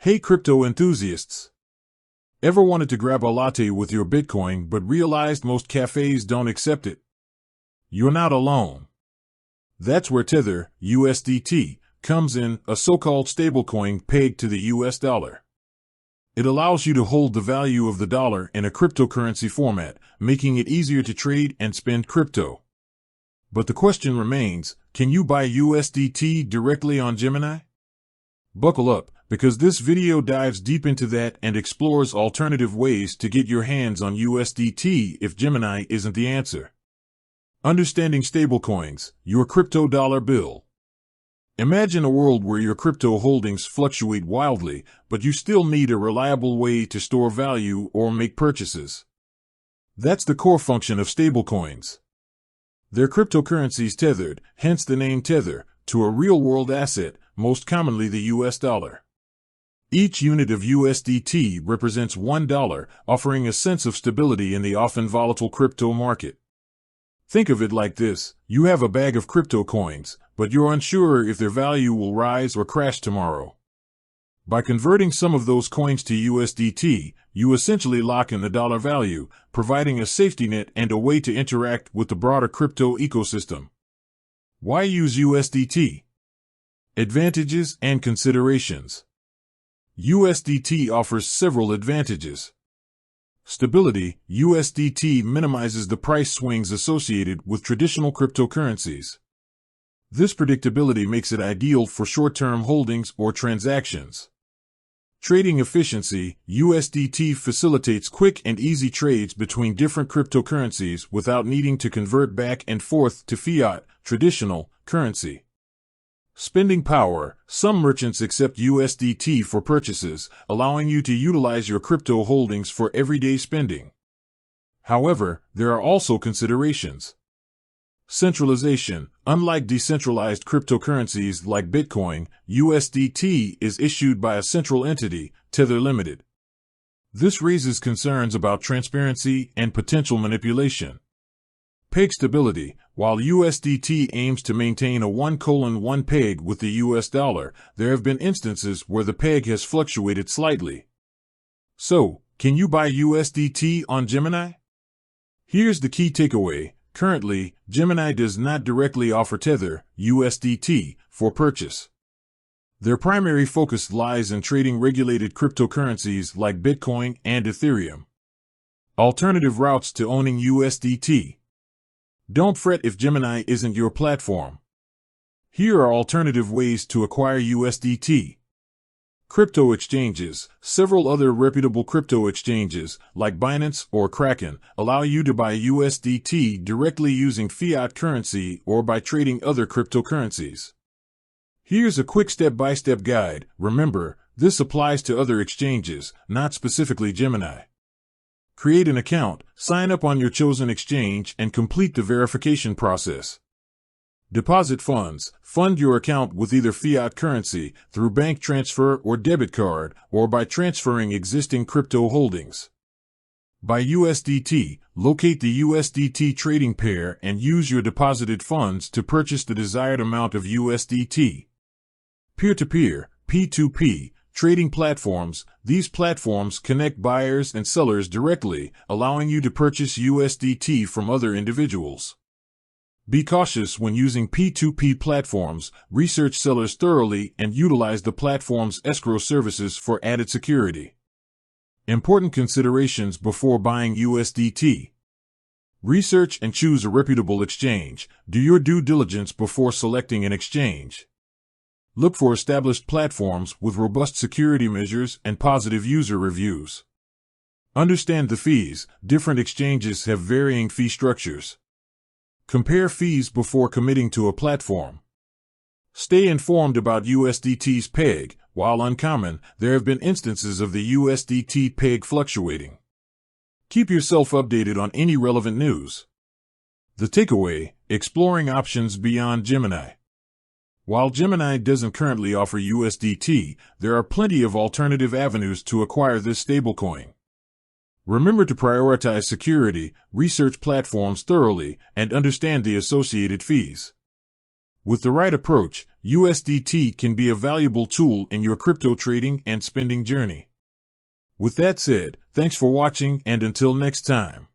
Hey crypto enthusiasts! Ever wanted to grab a latte with your Bitcoin but realized most cafes don't accept it? You're not alone. That's where Tether, USDT, comes in, a so-called stablecoin pegged to the US dollar. It allows you to hold the value of the dollar in a cryptocurrency format, making it easier to trade and spend crypto. But the question remains, can you buy USDT directly on Gemini? Buckle up, because this video dives deep into that and explores alternative ways to get your hands on USDT if Gemini isn't the answer. Understanding stablecoins, your crypto dollar bill. Imagine a world where your crypto holdings fluctuate wildly, but you still need a reliable way to store value or make purchases. That's the core function of stablecoins. They're cryptocurrencies tethered, hence the name Tether, to a real-world asset, most commonly the US dollar. Each unit of USDT represents $1, offering a sense of stability in the often volatile crypto market. Think of it like this: you have a bag of crypto coins, but you're unsure if their value will rise or crash tomorrow. By converting some of those coins to USDT, you essentially lock in the dollar value, providing a safety net and a way to interact with the broader crypto ecosystem. Why use USDT? Advantages and considerations. USDT offers several advantages. Stability. USDT minimizes the price swings associated with traditional cryptocurrencies. This predictability makes it ideal for short-term holdings or transactions. Trading efficiency. USDT facilitates quick and easy trades between different cryptocurrencies without needing to convert back and forth to fiat, traditional currency. Spending power. Some merchants accept USDT for purchases, allowing you to utilize your crypto holdings for everyday spending. However, there are also considerations. Centralization. Unlike decentralized cryptocurrencies like Bitcoin, USDT is issued by a central entity, Tether Limited. This raises concerns about transparency and potential manipulation. Peg stability. While USDT aims to maintain a 1:1 peg with the US dollar, there have been instances where the peg has fluctuated slightly. So, can you buy USDT on Gemini? Here's the key takeaway. Currently, Gemini does not directly offer Tether, USDT, for purchase. Their primary focus lies in trading regulated cryptocurrencies like Bitcoin and Ethereum. Alternative routes to owning USDT. Don't fret if Gemini isn't your platform. Here are alternative ways to acquire USDT. Crypto exchanges. Several other reputable crypto exchanges, like Binance or Kraken, allow you to buy USDT directly using fiat currency or by trading other cryptocurrencies. Here's a quick step-by-step guide. Remember, this applies to other exchanges, not specifically Gemini. Create an account, sign up on your chosen exchange, and complete the verification process. Deposit funds. Fund your account with either fiat currency, through bank transfer or debit card, or by transferring existing crypto holdings. Buy USDT. Locate the USDT trading pair and use your deposited funds to purchase the desired amount of USDT. Peer-to-peer, P2P, trading platforms. These platforms connect buyers and sellers directly, allowing you to purchase USDT from other individuals. Be cautious when using P2P platforms. Research sellers thoroughly and utilize the platform's escrow services for added security. Important considerations before buying USDT. Research and choose a reputable exchange. Do your due diligence before selecting an exchange. Look for established platforms with robust security measures and positive user reviews. Understand the fees. Different exchanges have varying fee structures. Compare fees before committing to a platform. Stay informed about USDT's peg. While uncommon, there have been instances of the USDT peg fluctuating. Keep yourself updated on any relevant news. The takeaway: exploring options beyond Gemini. While Gemini doesn't currently offer USDT, there are plenty of alternative avenues to acquire this stablecoin. Remember to prioritize security, research platforms thoroughly, and understand the associated fees. With the right approach, USDT can be a valuable tool in your crypto trading and spending journey. With that said, thanks for watching, and until next time.